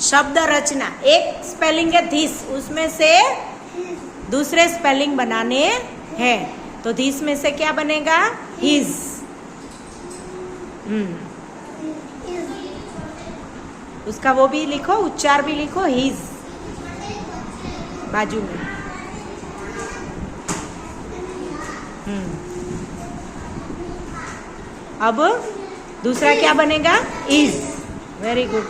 शब्द रचना, एक स्पेलिंग है धिस, उसमें से दूसरे स्पेलिंग बनाने हैं, तो धिस में से क्या बनेगा? हिज। उसका वो भी लिखो, उच्चार भी लिखो, हिज बाजू में। अब दूसरा क्या बनेगा? इज। Very good.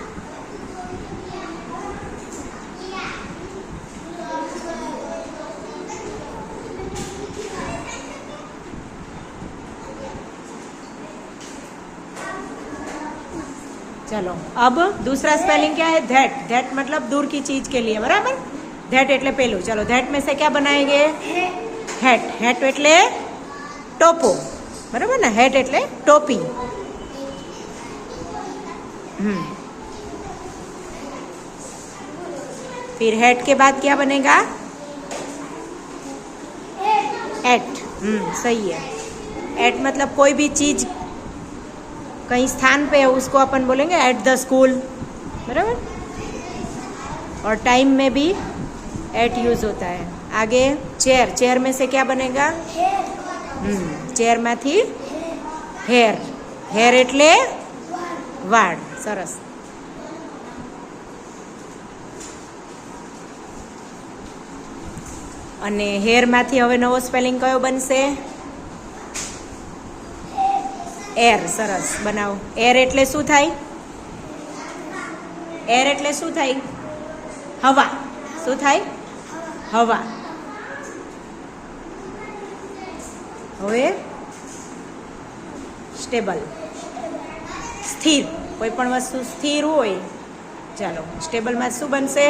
चलो अब दूसरा स्पेलिंग क्या है? धैट। धैट मतलब दूर की चीज के लिए, बराबर। धैट એટલે પેલું. चलो धैट में से क्या बनाएंगे? हेट। हेट એટલે टोपो, बराबर ना? हेट એટલે टोपी। फिर हेट के बाद क्या बनेगा? एट। सही है। एट मतलब कोई भी चीज कहीं स्थान पे है उसको अपन बोलेंगे एट द स्कूल, बराबर। और टाइम में भी एट यूज होता है। आगे चेयर। चेयर में से क्या बनेगा? चेयर में थी हेर। हेर એટલે વાળ। સરસ। અને हेर માંથી હવે નવો સ્પેલિંગ કયો બનશે? એર। સરસ, બનાવો। એર એટલે શું થાય? એર એટલે શું થાય? હવા। શું થાય? હવા। હવે સ્ટેબલ, સ્થિર। કોઈ પણ વસ્તુ સ્થિર હોય, ચાલો સ્ટેબલમાં શું બનશે?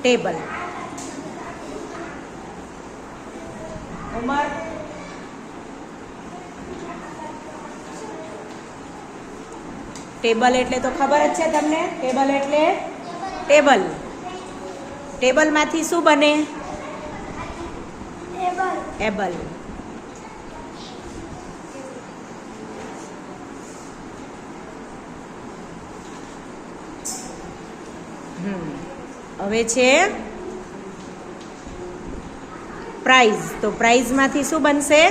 ટેબલ। ઉમર। ટેબલ એટલે તો ખબર જ છે તમને, ટેબલ એટલે ટેબલ। ટેબલમાંથી શું બને? એબલ। હવે છે પ્રાઇઝ। તો પ્રાઇઝમાંથી શું બનશે?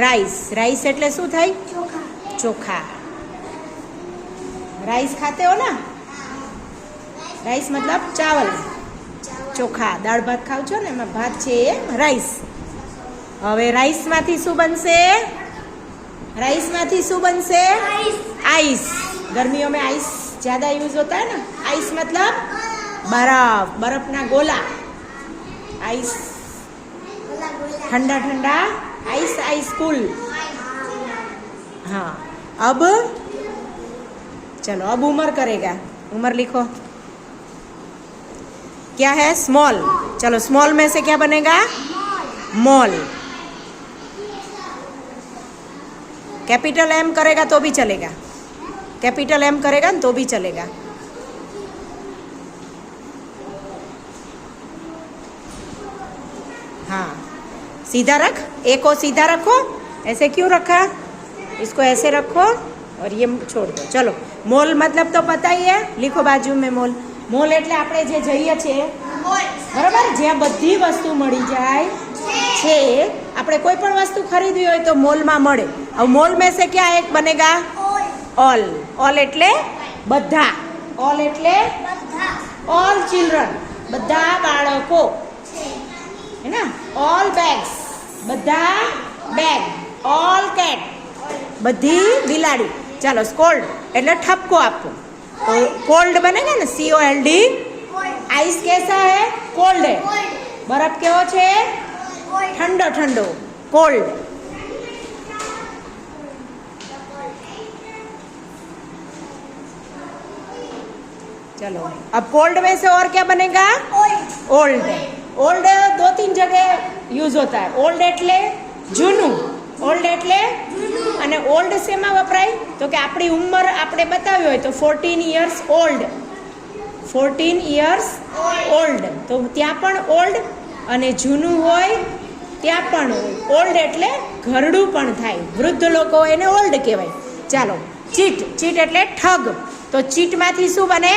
રાઈસ। રાઈસ એટલે શું થાય? ચોખા। राइस खाते हो ना? राइस मतलब चावल, चोखा। दाળ ભાત ખાવ છો ને, એમાં ભાત છે એ રાઈસ। હવે રાઈસ માંથી શું બનશે? राइस માંથી શું બનશે? आइस। गर्मियों में आइस ज्यादा यूज होता है ना। आइस मतलब बर्फ, बर्फ ना गोला। आइस ठंडा ठंडा, आइस आइस कूल। हाँ, अब चलो अब उमर करेगा। उमर लिखो। क्या है? स्मॉल। चलो स्मॉल में से क्या बनेगा? मॉल। कैपिटल एम करेगा तो भी चलेगा, कैपिटल एम करेगा तो भी चलेगा। हाँ, सीधा रख। ए को सीधा रखो। ऐसे क्यों रखा? इसको ऐसे रखो और ये छोड़ दो। चलो मोल मतलब तो पता ही है, लिखो बाजू में मोल। मोल એટલે આપણે જે જઈએ છે, બરાબર, જ્યાં બધી વસ્તુ મળી જાય છે। આપણે કોઈ પણ વસ્તુ ખરીદવી હોય તો મોલમાં મળે। હવે મોલ में से क्या एक बनेगा? ऑल। ऑल એટલે બધા। ऑल એટલે ऑल चिल्ड्रन, બધા બાળકો, है ना। ऑल बैग्स, બધા બેગ। ऑल कैट, બધી બિલાડી। चलो स्कोल्ड એટલે ठपको आपको, तो कोल्ड बनेगा ना, COLD। आइस कैसा है? कोल्ड है। बर्फ केवो छे? ठंडो ठंडो, कोल्ड। चलो अब कोल्ड में से और क्या बनेगा? ओल्ड। ओल्ड 2-3 जगह यूज होता है। ओल्ड એટલે જૂનું। ઓલ્ડ એટલે અને ઓલ્ડ શેમાં વપરાય? તો કે આપણી ઉંમર આપણે બતાવી હોય તો 14 years old, 14 years old, તો ત્યાં પણ ઓલ્ડ। અને જૂનું હોય ત્યાં પણ ઓલ્ડ એટલે ઘરડું પણ થાય। વૃદ્ધ લોકો એને ઓલ્ડ કહેવાય। ચાલો ચીટ। ચીટ એટલે ઠગ। તો ચીટમાંથી શું બને?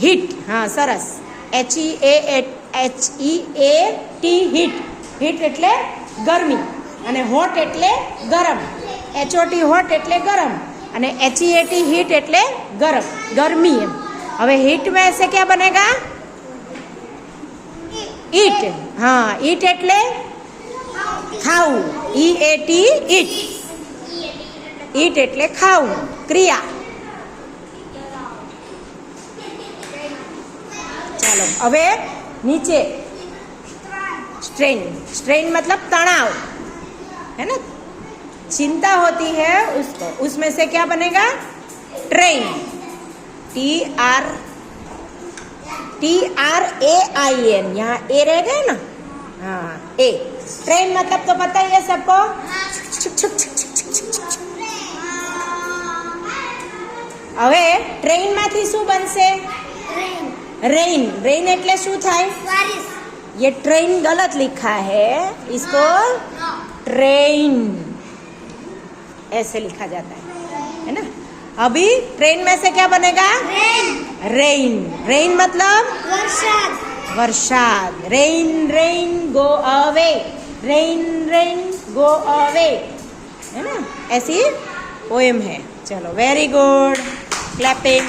हीट, हाँ सरस, HEAT हीट, हीट એટલે ગરમી અને હોટ એટલે ગરમ, HOT હોટ એટલે ગરમ અને HEAT हीट એટલે ગરમ, गर्मी એમ. હવે हीट में ऐसे क्या बनेगा? ईट, हाँ ईट એટલે ખાવું, EAT ईट, ईट એટલે ખાવું, ક્રિયા. ચાલો હવે नीचे स्ट्रेन, स्ट्रेन मतलब तनाव है ना, चिंता होती है उसको, उसमें से क्या बनेगा? ट्रेन, TRAIN, यहाँ ए रह गए ना, हाँ ए. ट्रेन मतलब तो पता ही है सबको. હવે ટ્રેન માંથી શું બનશે? रेन, रेन એટલે શું થાય? ये ट्रेन गलत लिखा है, इसको ट्रेन ऐसे लिखा जाता है ना. अभी ट्रेन में से क्या बनेगा? रेन, रेन मतलब वर्षाद, rain rain go away, rain rain go away, है ना, ऐसी पोएम है. चलो वेरी गुड, क्लैपिंग.